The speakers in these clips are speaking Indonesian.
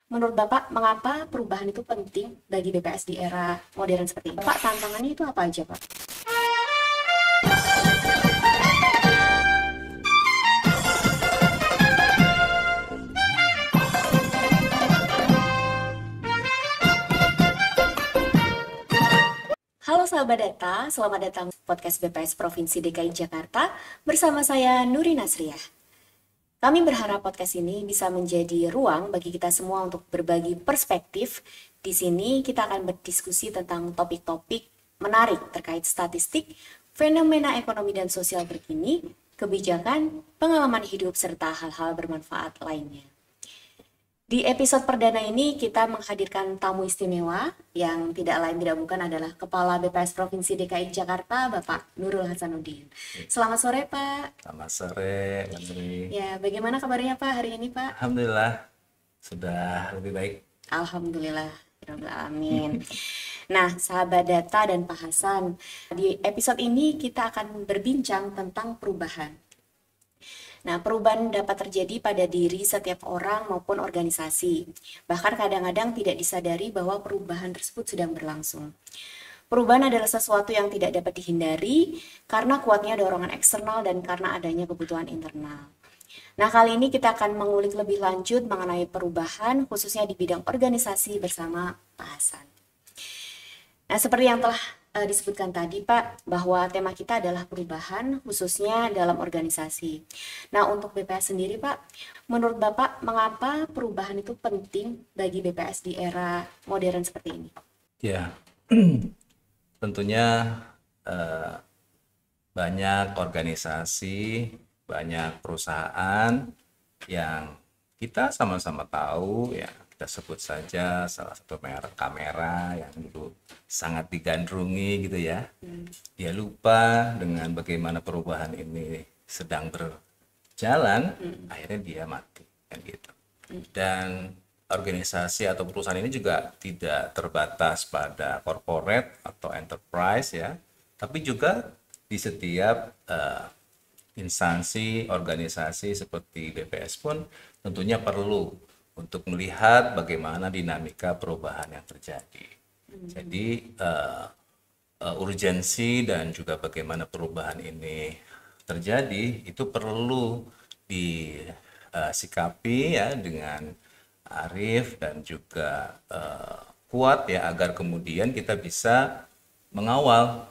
Menurut Bapak, mengapa perubahan itu penting bagi BPS di era modern seperti ini? Pak, tantangannya itu apa aja, Pak? Halo sahabat data, selamat datang di podcast BPS Provinsi DKI Jakarta bersama saya Nuri Nasriah. Kami berharap podcast ini bisa menjadi ruang bagi kita semua untuk berbagi perspektif. Di sini kita akan berdiskusi tentang topik-topik menarik terkait statistik, fenomena ekonomi dan sosial terkini, kebijakan, pengalaman hidup, serta hal-hal bermanfaat lainnya. Di episode perdana ini kita menghadirkan tamu istimewa yang tidak lain tidak bukan adalah Kepala BPS Provinsi DKI Jakarta, Bapak Nurul Hasanuddin. Selamat sore, Pak. Selamat sore, Menteri. Ya, bagaimana kabarnya Pak hari ini, Pak? Alhamdulillah sudah lebih baik. Alhamdulillah, amin. Nah, sahabat data dan Pak Hasan, di episode ini kita akan berbincang tentang perubahan. Nah, perubahan dapat terjadi pada diri setiap orang maupun organisasi. Bahkan kadang-kadang tidak disadari bahwa perubahan tersebut sedang berlangsung. Perubahan adalah sesuatu yang tidak dapat dihindari karena kuatnya dorongan eksternal dan karena adanya kebutuhan internal. Nah, kali ini kita akan mengulik lebih lanjut mengenai perubahan, khususnya di bidang organisasi bersama Pak Hasan. Nah, seperti yang telah disebutkan tadi, Pak, bahwa tema kita adalah perubahan, khususnya dalam organisasi. Nah, untuk BPS sendiri, Pak, menurut Bapak, mengapa perubahan itu penting bagi BPS di era modern seperti ini? Ya, tentunya eh, banyak organisasi, banyak perusahaan yang kita sama-sama tahu ya, kita sebut saja salah satu merek kamera yang dulu sangat digandrungi gitu ya. Dia lupa dengan bagaimana perubahan ini sedang berjalan, akhirnya dia mati kan gitu. Dan organisasi atau perusahaan ini juga tidak terbatas pada corporate atau enterprise ya, tapi juga di setiap instansi organisasi seperti BPS pun tentunya perlu untuk melihat bagaimana dinamika perubahan yang terjadi. Jadi urgensi dan juga bagaimana perubahan ini terjadi itu perlu disikapi ya dengan arif dan juga kuat ya, agar kemudian kita bisa mengawal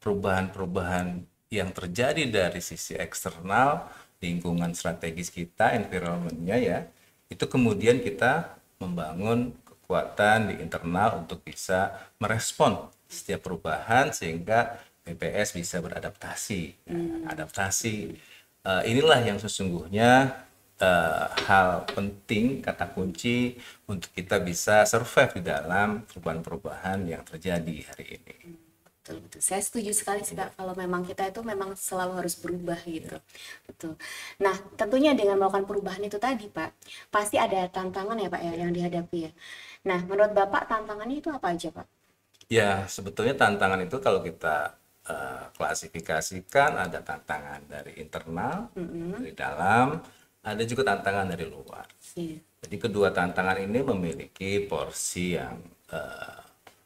perubahan-perubahan yang terjadi dari sisi eksternal, lingkungan strategis kita, environment-nya ya, itu kemudian kita membangun kekuatan di internal untuk bisa merespon setiap perubahan sehingga BPS bisa beradaptasi. Adaptasi inilah yang sesungguhnya hal penting, kata kunci untuk kita bisa survive di dalam perubahan-perubahan yang terjadi hari ini. Betul, betul. Saya setuju sekali sih, Pak, kalau memang kita itu memang selalu harus berubah gitu. Betul. Nah, tentunya dengan melakukan perubahan itu tadi, Pak, pasti ada tantangan ya, Pak, ya, yang dihadapi ya. Nah, menurut Bapak tantangannya itu apa aja, Pak? Ya, sebetulnya tantangan itu kalau kita klasifikasikan ada tantangan dari internal, dari dalam, ada juga tantangan dari luar. Iya. Jadi kedua tantangan ini memiliki porsi yang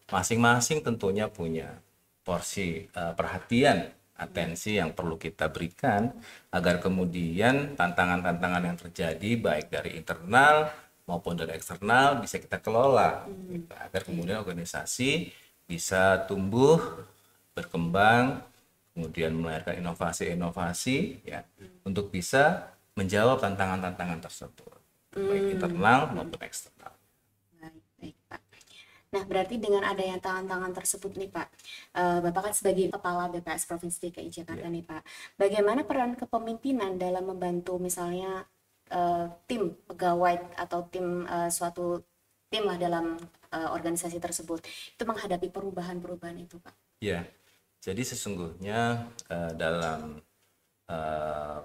masing-masing tentunya punya porsi perhatian, atensi yang perlu kita berikan agar kemudian tantangan-tantangan yang terjadi baik dari internal maupun dari eksternal bisa kita kelola, gitu, agar kemudian organisasi bisa tumbuh, berkembang, kemudian melahirkan inovasi-inovasi ya, untuk bisa menjawab tantangan-tantangan tersebut, baik internal maupun eksternal. Baik, baik, Pak. Nah, berarti dengan adanya tantangan tersebut nih, Pak, Bapak kan sebagai Kepala BPS Provinsi DKI Jakarta nih, Pak, bagaimana peran kepemimpinan dalam membantu misalnya tim pegawai atau tim suatu tim lah dalam organisasi tersebut itu menghadapi perubahan-perubahan itu, Pak? Ya, jadi sesungguhnya dalam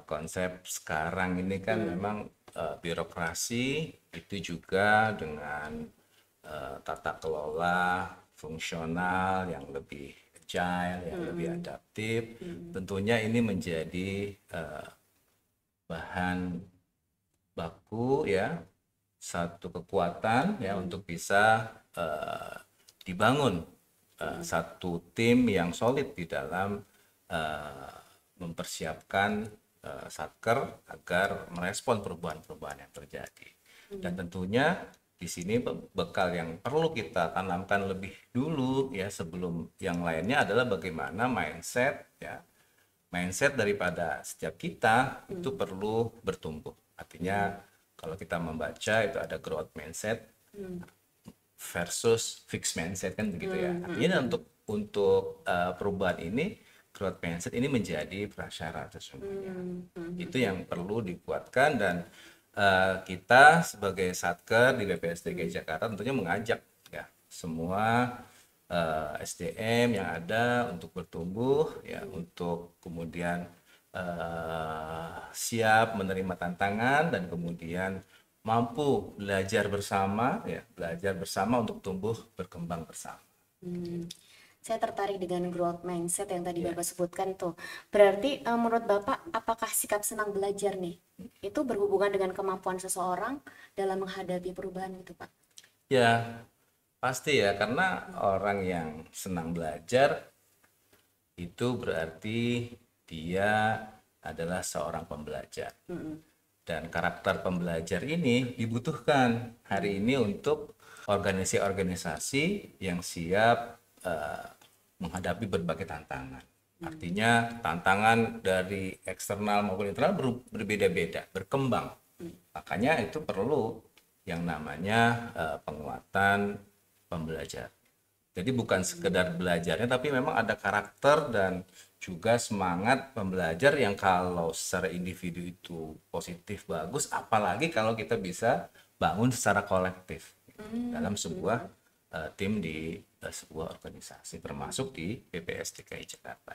konsep sekarang ini kan memang birokrasi itu juga dengan tata kelola fungsional yang lebih agile, yang lebih adaptif, tentunya ini menjadi bahan baku ya satu kekuatan ya untuk bisa dibangun satu tim yang solid di dalam mempersiapkan Satker agar merespon perubahan-perubahan yang terjadi. Dan tentunya di sini bekal yang perlu kita tanamkan lebih dulu ya sebelum yang lainnya adalah bagaimana mindset ya. Mindset daripada setiap kita itu perlu bertumbuh. Artinya kalau kita membaca itu ada growth mindset versus fixed mindset kan begitu ya. Artinya untuk perubahan ini growth mindset ini menjadi prasyarat sesungguhnya. Itu yang perlu dikuatkan dan kita sebagai Satker di BPS DKI Jakarta tentunya mengajak ya semua SDM yang ada untuk bertumbuh ya untuk kemudian siap menerima tantangan dan kemudian mampu belajar bersama ya belajar bersama untuk tumbuh berkembang bersama. Saya tertarik dengan growth mindset yang tadi Bapak sebutkan tuh. Berarti menurut Bapak apakah sikap senang belajar nih itu berhubungan dengan kemampuan seseorang dalam menghadapi perubahan gitu Pak? Ya, pasti ya, karena orang yang senang belajar itu berarti dia adalah seorang pembelajar. Dan karakter pembelajar ini dibutuhkan hari ini untuk organisasi-organisasi yang siap menghadapi berbagai tantangan. Artinya tantangan dari eksternal maupun internal berbeda-beda, berkembang. Makanya itu perlu yang namanya penguatan pembelajar. Jadi bukan sekedar belajarnya, tapi memang ada karakter dan juga semangat pembelajar yang kalau secara individu itu positif, bagus, apalagi kalau kita bisa bangun secara kolektif dalam sebuah tim di sebuah organisasi, termasuk di BPS DKI Jakarta.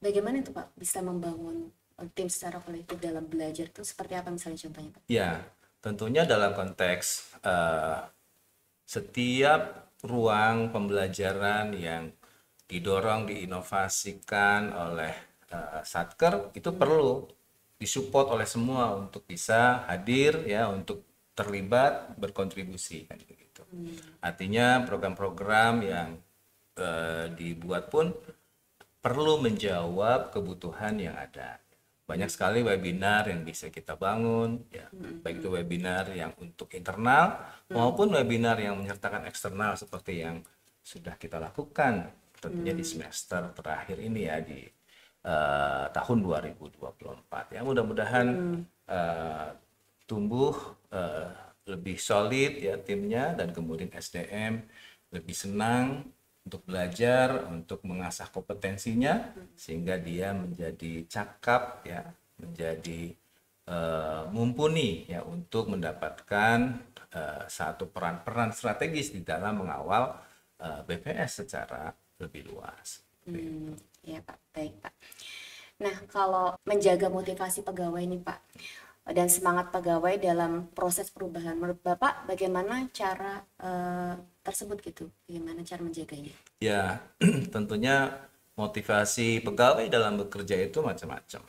Bagaimana itu Pak bisa membangun tim secara kolektif dalam belajar itu seperti apa misalnya contohnya Pak? Ya, tentunya dalam konteks setiap ruang pembelajaran yang didorong, diinovasikan oleh Satker itu perlu disupport oleh semua untuk bisa hadir ya, untuk terlibat, berkontribusi kan begitu. Artinya program-program yang dibuat pun perlu menjawab kebutuhan yang ada. Banyak sekali webinar yang bisa kita bangun, ya, baik itu webinar yang untuk internal maupun webinar yang menyertakan eksternal seperti yang sudah kita lakukan tentunya di semester terakhir ini ya di tahun 2024 ya. Mudah-mudahan tumbuh lebih solid ya timnya dan kemudian SDM lebih senang untuk belajar, untuk mengasah kompetensinya sehingga dia menjadi cakap ya, menjadi mumpuni ya untuk mendapatkan satu peran-peran strategis di dalam mengawal BPS secara lebih luas. Ya Pak, baik Pak. Nah kalau menjaga motivasi pegawai nih Pak dan semangat pegawai dalam proses perubahan, menurut Bapak bagaimana cara tersebut gitu? Bagaimana cara menjaganya? Ya, tentunya motivasi pegawai dalam bekerja itu macam-macam.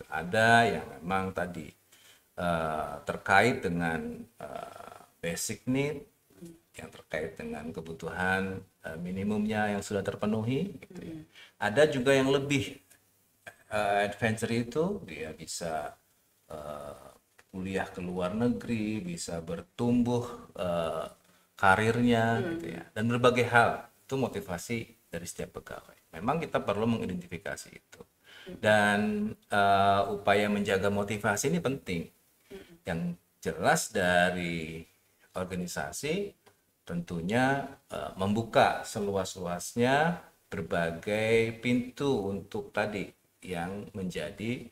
Ada yang memang tadi terkait dengan basic need, yang terkait dengan kebutuhan minimumnya yang sudah terpenuhi. Gitu ya. Ada juga yang lebih adventure itu dia bisa kuliah ke luar negeri, bisa bertumbuh karirnya, gitu ya, dan berbagai hal itu motivasi dari setiap pegawai. Memang kita perlu mengidentifikasi itu dan upaya menjaga motivasi ini penting. Yang jelas dari organisasi tentunya membuka seluas-luasnya berbagai pintu untuk tadi yang menjadi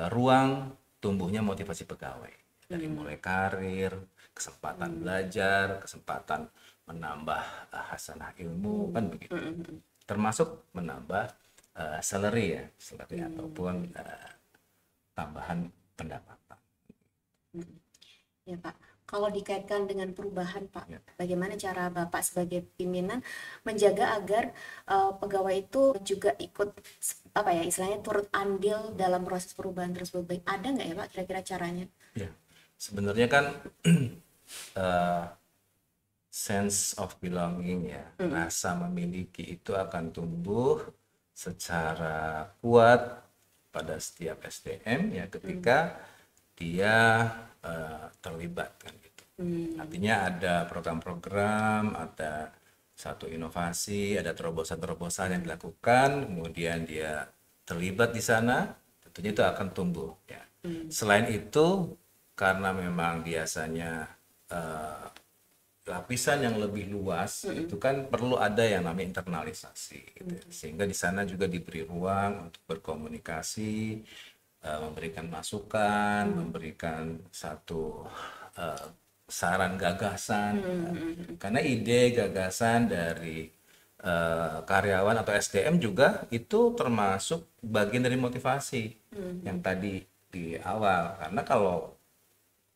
ruang tumbuhnya motivasi pegawai dari mulai karir, kesempatan belajar, kesempatan menambah hasanah ilmu kan begitu, termasuk menambah salary ataupun tambahan pendapatan. Ya Pak, kalau dikaitkan dengan perubahan Pak, bagaimana cara Bapak sebagai pimpinan menjaga agar pegawai itu juga ikut apa ya istilahnya turut andil dalam proses perubahan tersebut? Ada nggak ya Pak kira-kira caranya? Ya, sebenarnya kan eh, sense of belonging ya, rasa memiliki itu akan tumbuh secara kuat pada setiap SDM ya ketika dia terlibat kan gitu. Artinya ada program-program, ada satu inovasi, ada terobosan-terobosan yang dilakukan, kemudian dia terlibat di sana, tentunya itu akan tumbuh ya. Selain itu, karena memang biasanya eh, lapisan yang lebih luas itu kan perlu ada yang namanya internalisasi gitu ya. Sehingga di sana juga diberi ruang untuk berkomunikasi, memberikan masukan, memberikan satu eh, saran gagasan, karena ide gagasan dari karyawan atau SDM juga itu termasuk bagian dari motivasi yang tadi di awal. Karena kalau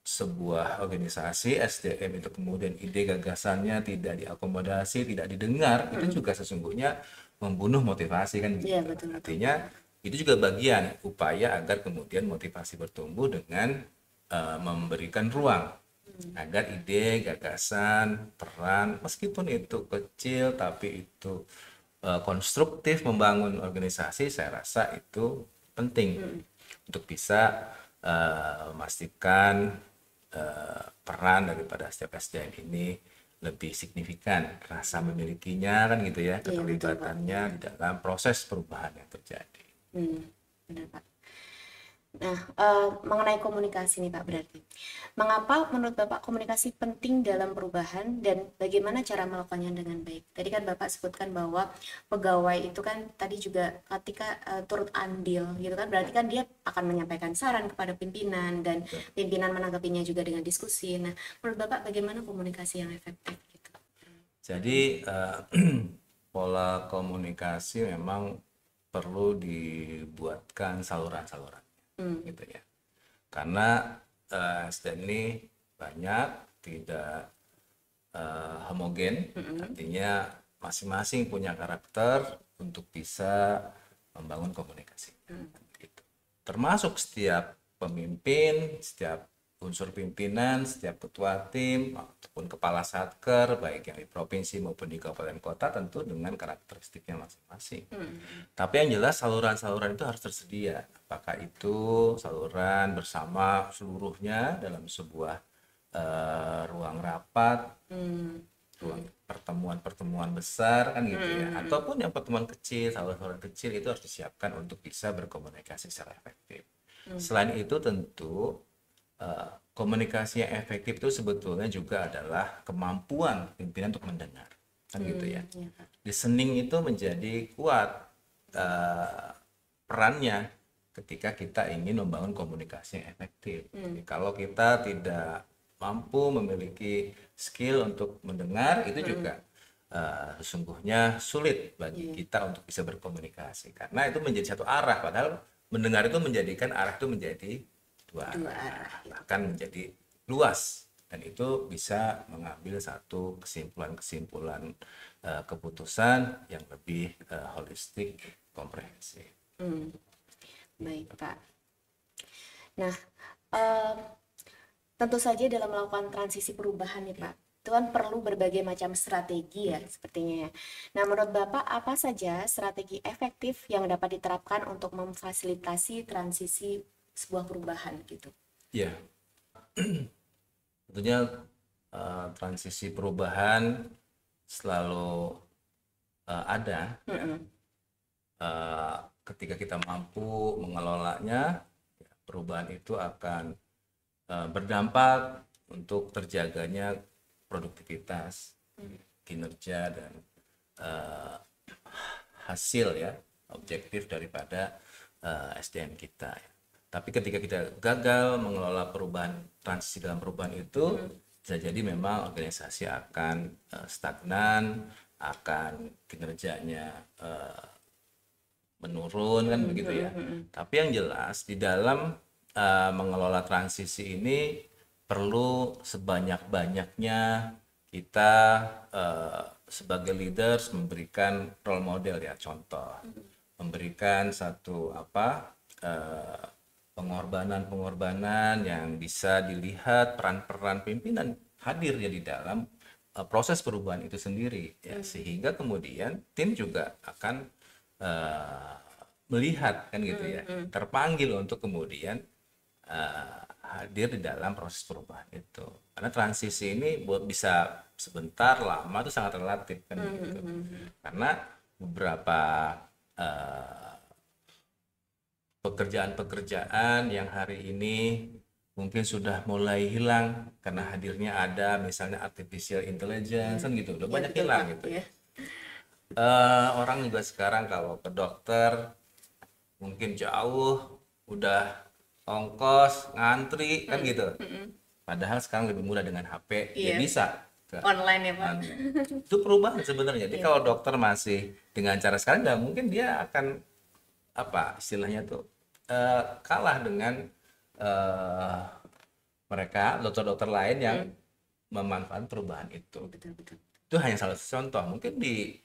sebuah organisasi SDM itu kemudian ide gagasannya tidak diakomodasi, tidak didengar, itu juga sesungguhnya membunuh motivasi kan Iya, gitu. betul. Artinya itu juga bagian upaya agar kemudian motivasi bertumbuh dengan memberikan ruang agar ide, gagasan, peran meskipun itu kecil tapi itu konstruktif membangun organisasi, saya rasa itu penting untuk bisa memastikan peran daripada setiap SDM ini lebih signifikan, rasa memilikinya kan gitu ya, Iya, betul, Pak. keterlibatannya di dalam proses perubahan yang terjadi. Benar, Pak. Nah, mengenai komunikasi nih Pak, berarti mengapa menurut Bapak komunikasi penting dalam perubahan dan bagaimana cara melakukannya dengan baik? Tadi kan Bapak sebutkan bahwa pegawai itu kan tadi juga ketika turut andil gitu kan, berarti kan dia akan menyampaikan saran kepada pimpinan dan pimpinan menanggapinya juga dengan diskusi. Nah, menurut Bapak bagaimana komunikasi yang efektif gitu? Jadi pola komunikasi memang perlu dibuatkan saluran-saluran gitu ya. Karena SDM ini banyak, tidak homogen, artinya masing-masing punya karakter untuk bisa membangun komunikasi. Gitu. Termasuk setiap pemimpin, setiap unsur pimpinan, setiap ketua tim ataupun kepala satker baik yang di provinsi maupun di kabupaten kota tentu dengan karakteristiknya masing-masing. Tapi yang jelas saluran-saluran itu harus tersedia. Apakah itu saluran bersama seluruhnya dalam sebuah ruang rapat, ruang pertemuan-pertemuan besar kan gitu ya, ataupun yang pertemuan kecil, saluran-saluran kecil itu harus disiapkan untuk bisa berkomunikasi secara efektif. Selain itu tentu komunikasi yang efektif itu sebetulnya juga adalah kemampuan pimpinan untuk mendengar kan gitu ya. Listening itu menjadi kuat perannya ketika kita ingin membangun komunikasi yang efektif. Kalau kita tidak mampu memiliki skill untuk mendengar, itu juga sesungguhnya sulit bagi kita untuk bisa berkomunikasi karena itu menjadi satu arah, padahal mendengar itu menjadikan arah itu menjadi dua arah, bahkan menjadi luas, dan itu bisa mengambil satu kesimpulan-kesimpulan keputusan yang lebih holistik, komprehensif. Baik Pak. Nah, tentu saja dalam melakukan transisi perubahan nih Pak, itu kan perlu berbagai macam strategi ya sepertinya ya. Nah, menurut Bapak apa saja strategi efektif yang dapat diterapkan untuk memfasilitasi transisi sebuah perubahan gitu? Ya, tentunya transisi perubahan selalu ada ya. Ketika kita mampu mengelolanya, perubahan itu akan berdampak untuk terjaganya produktivitas, kinerja, dan hasil ya, objektif daripada SDM kita. Tapi ketika kita gagal mengelola perubahan, transisi dalam perubahan itu, bisa jadi memang organisasi akan stagnan, akan kinerjanya menurun kan begitu ya. Tapi yang jelas di dalam mengelola transisi ini perlu sebanyak-banyaknya kita sebagai leaders memberikan role model ya, contoh, memberikan satu pengorbanan-pengorbanan yang bisa dilihat peran-peran pimpinan hadir ya di dalam proses perubahan itu sendiri ya, sehingga kemudian tim juga akan eh, melihat kan gitu ya, terpanggil untuk kemudian hadir di dalam proses perubahan itu. Karena transisi ini bisa sebentar, lama itu sangat relatif kan gitu. Karena beberapa eh, pekerjaan-pekerjaan yang hari ini mungkin sudah mulai hilang karena hadirnya ada misalnya artificial intelligence kan gitu, udah Ya, banyak betul, hilang Pak. gitu. Ya. Orang juga sekarang kalau ke dokter mungkin jauh, udah ongkos, ngantri kan gitu. Padahal sekarang lebih mudah dengan HP, dia Iya, bisa ke online ya, Pak. itu perubahan sebenarnya. Jadi Iya, kalau betul. dokter masih dengan cara sekarang, ya mungkin dia akan apa istilahnya tuh kalah dengan eh, mereka dokter-dokter lain yang memanfaatkan perubahan itu. Betul, betul. Itu hanya salah satu contoh. Mungkin di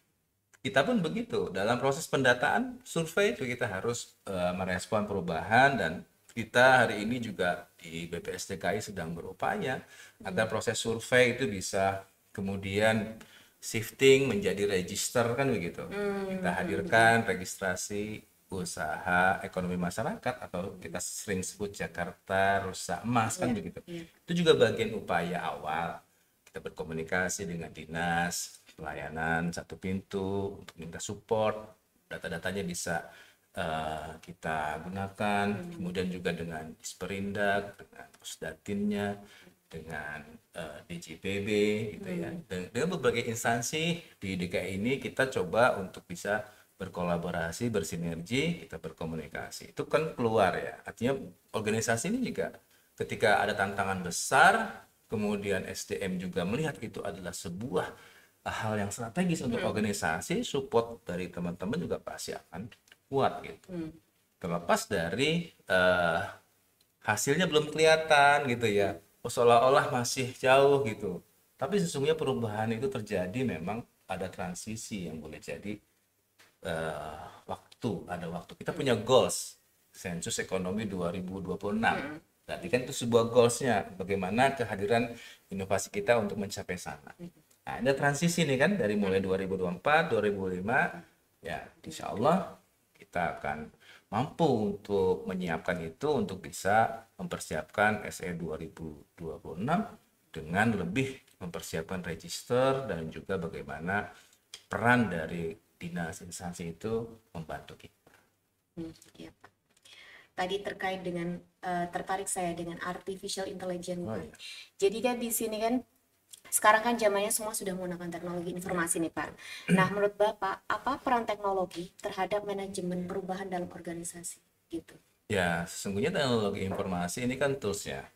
kita pun begitu. Dalam proses pendataan survei itu kita harus merespon perubahan, dan kita hari ini juga di BPSDKI sedang berupaya agar proses survei itu bisa kemudian shifting menjadi register kan begitu. Kita hadirkan registrasi usaha ekonomi masyarakat atau kita sering sebut Jakarta Rusa Emas kan Iya, begitu. iya. Itu juga bagian upaya awal kita berkomunikasi dengan dinas pelayanan satu pintu untuk minta support, data-datanya bisa kita gunakan, kemudian juga dengan Disperindak, dengan Pusdatinnya, dengan DJPB gitu ya, dan dengan berbagai instansi di DKI ini kita coba untuk bisa berkolaborasi, bersinergi, kita berkomunikasi. Itu kan keluar ya. Artinya organisasi ini juga ketika ada tantangan besar, kemudian SDM juga melihat itu adalah sebuah hal yang strategis untuk organisasi, support dari teman-teman juga pasti akan kuat gitu. Terlepas dari hasilnya belum kelihatan gitu ya. Seolah-olah masih jauh gitu. Tapi sesungguhnya perubahan itu terjadi, memang ada transisi yang boleh jadi ada waktu. Kita punya goals, sensus ekonomi 2026. Berarti kan itu sebuah goalsnya, bagaimana kehadiran inovasi kita untuk mencapai sana. Nah, ada transisi nih kan, dari mulai 2024, 2005, ya insya Allah kita akan mampu untuk menyiapkan itu untuk bisa mempersiapkan SE 2026 dengan lebih mempersiapkan register dan juga bagaimana peran dari dinas instansi itu membantu kita. Iya, Pak. Tadi terkait dengan tertarik saya dengan artificial intelligence, Oh, Pak. iya. Jadi kan di sini kan sekarang kan zamannya semua sudah menggunakan teknologi informasi nih, Pak. Nah, menurut Bapak, apa peran teknologi terhadap manajemen perubahan dalam organisasi gitu? Ya, sesungguhnya teknologi informasi ini kan tools ya,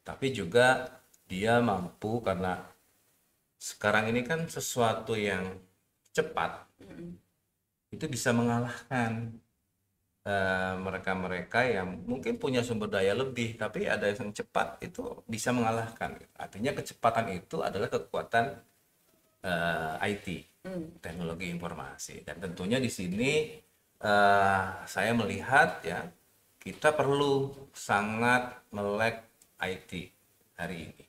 tapi juga dia mampu karena sekarang ini kan sesuatu yang cepat itu bisa mengalahkan mereka-mereka yang mungkin punya sumber daya lebih, tapi ada yang cepat itu bisa mengalahkan. Artinya kecepatan itu adalah kekuatan IT, teknologi informasi. Dan tentunya di sini saya melihat ya kita perlu sangat melek IT hari ini.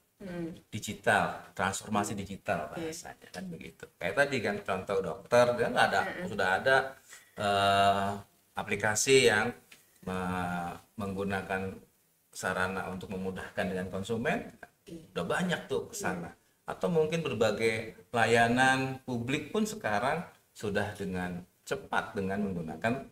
Digital, transformasi digital bahasanya kan begitu. Kayak tadi kan contoh dokter, dia nggak ada, sudah ada eh, aplikasi yang menggunakan sarana untuk memudahkan dengan konsumen, udah banyak tuh ke sana. Atau mungkin berbagai layanan publik pun sekarang sudah dengan cepat dengan menggunakan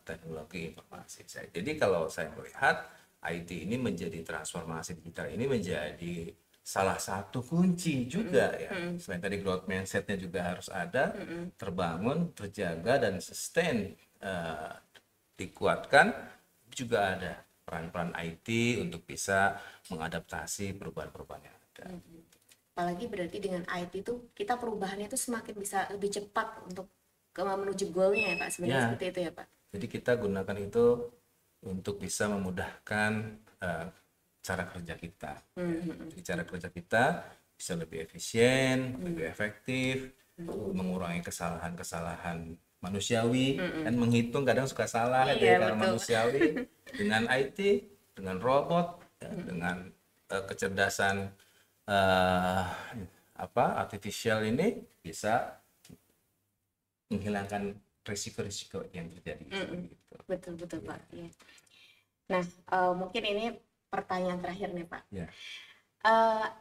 teknologi informasi. Jadi kalau saya melihat IT ini menjadi transformasi digital ini menjadi salah satu kunci juga ya. Selain tadi growth mindsetnya juga harus ada, terbangun, terjaga dan sustain, dikuatkan, juga ada peran-peran IT untuk bisa mengadaptasi perubahan-perubahan yang ada. Apalagi berarti dengan IT itu kita perubahannya itu semakin bisa lebih cepat untuk menuju goalnya ya, Pak. Sebenarnya Ya, seperti itu ya, Pak. jadi kita gunakan itu untuk bisa memudahkan cara kerja kita. Jadi cara kerja kita bisa lebih efisien, lebih efektif, mengurangi kesalahan-kesalahan manusiawi, kan menghitung kadang suka salah ada Iya, kalau betul. manusiawi, dengan IT, dengan robot, ya, dengan kecerdasan eh, artificial ini bisa menghilangkan risiko-risiko yang terjadi seperti itu. Betul betul Pak. Iya. Nah, mungkin ini pertanyaan terakhir nih Pak. Ya.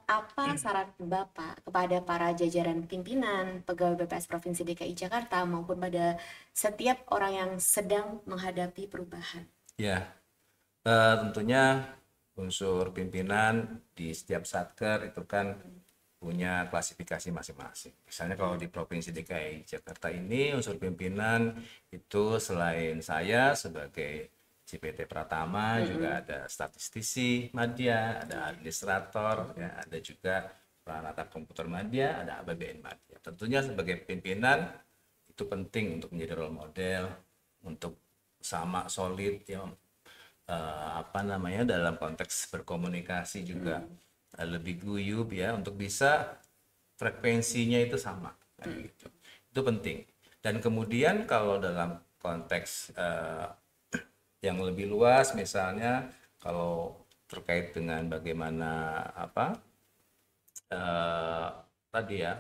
Apa saran Bapak kepada para jajaran pimpinan, pegawai BPS Provinsi DKI Jakarta maupun pada setiap orang yang sedang menghadapi perubahan? Ya, tentunya unsur pimpinan di setiap satker itu kan punya klasifikasi masing-masing. Misalnya kalau di Provinsi DKI Jakarta ini unsur pimpinan itu selain saya sebagai CPT Pratama juga ada statistisi Madya, ada administrator, ya, ada juga peranata komputer Madya, ada APBN Madya. Tentunya sebagai pimpinan itu penting untuk menjadi role model, untuk sama solid ya, dalam konteks berkomunikasi juga lebih guyup ya, untuk bisa frekuensinya itu sama kan gitu. Itu penting. Dan kemudian kalau dalam konteks yang lebih luas, misalnya kalau terkait dengan bagaimana tadi ya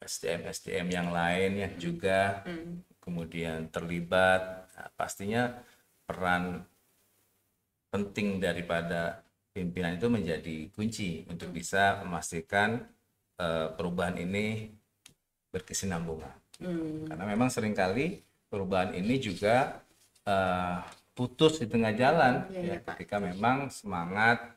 SDM yang lain ya juga kemudian terlibat, nah, pastinya peran penting daripada pimpinan itu menjadi kunci untuk bisa memastikan perubahan ini berkesinambungan. Karena memang seringkali perubahan ini juga putus di tengah jalan ya, ketika memang semangat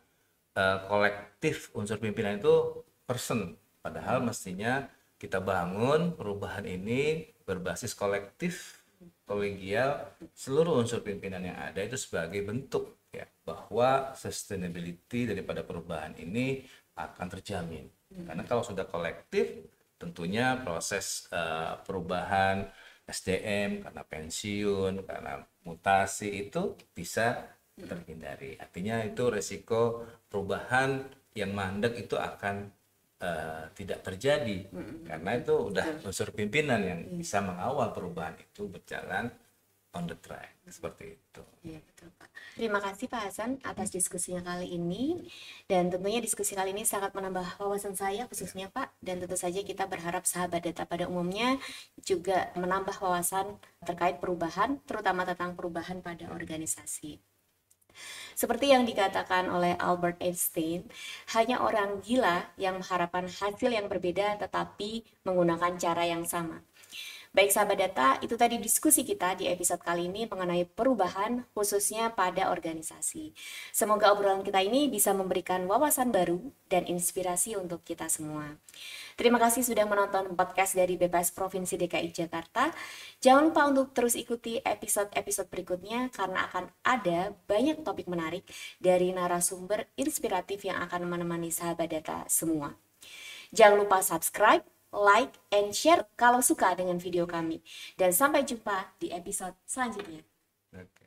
kolektif unsur pimpinan itu person, padahal mestinya kita bangun perubahan ini berbasis kolektif, kolegial, seluruh unsur pimpinan yang ada itu sebagai bentuk ya bahwa sustainability daripada perubahan ini akan terjamin. Karena kalau sudah kolektif, tentunya proses perubahan SDM karena pensiun, karena mutasi itu bisa terhindari. Artinya itu resiko perubahan yang mandek itu akan tidak terjadi, karena itu udah unsur pimpinan yang bisa mengawal perubahan itu berjalan on the track seperti itu. Iya, betul Pak. Terima kasih Pak Hasan atas diskusinya kali ini, dan tentunya diskusi kali ini sangat menambah wawasan saya khususnya Pak, dan tentu saja kita berharap sahabat data pada umumnya juga menambah wawasan terkait perubahan, terutama tentang perubahan pada organisasi. Seperti yang dikatakan oleh Albert Einstein, hanya orang gila yang mengharapkan hasil yang berbeda tetapi menggunakan cara yang sama. Baik sahabat data, itu tadi diskusi kita di episode kali ini mengenai perubahan khususnya pada organisasi. Semoga obrolan kita ini bisa memberikan wawasan baru dan inspirasi untuk kita semua. Terima kasih sudah menonton podcast dari BPS Provinsi DKI Jakarta. Jangan lupa untuk terus ikuti episode-episode berikutnya karena akan ada banyak topik menarik dari narasumber inspiratif yang akan menemani sahabat data semua. Jangan lupa subscribe, like, and share kalau suka dengan video kami. Dan sampai jumpa di episode selanjutnya. Oke.